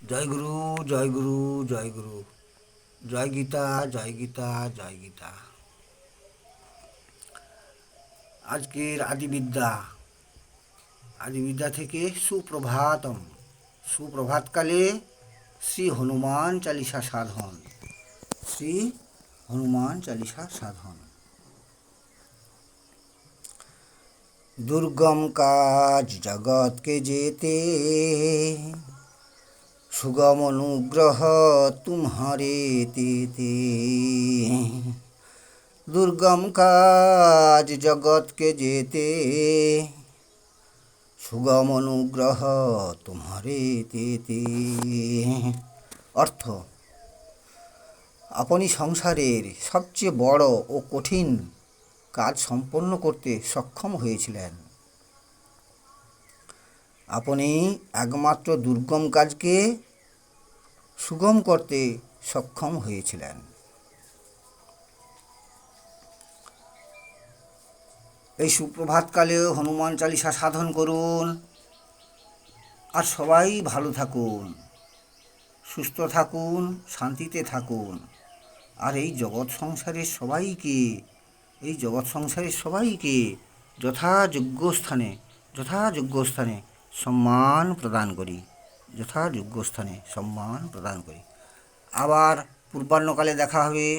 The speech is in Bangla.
জয় গুরু, জয় গুরু, জয় গুরু, জয় গীতা, জয় গীতা, জয় গীতা। আজকের আদিবিদ্যা থেকে সুপ্রভাতম। সুপ্রভাতকালে শ্রী হনুমান চালিসা সাধন। শ্রী হনুমান চালিসা সাধন। দুর্গম কাজ জগৎকে যেতে, সুগম অনুগ্রহ তুমহারে তেতে। দুর্গম কাজ জগৎকে যেতে, সুগম অনুগ্রহ তোমারে তেতে। অর্থ: আপনি সংসারের সবচেয়ে বড় ও কঠিন কাজ সম্পন্ন করতে সক্ষম হয়েছিলেন। আপনি একমাত্র দুর্গম কাজকে সুগম করতে সক্ষম হয়েছিলেন। এই সুপ্রভাতকালেও হনুমান চালিসা সাধন করুন। আর সবাই ভালো থাকুন, সুস্থ থাকুন, শান্তিতে থাকুন। আর এই জগৎ সংসারের সবাইকে যথাযোগ্য স্থানে সম্মান প্রদান করি। আবার পূর্বাহ্নকালে দেখা হবে।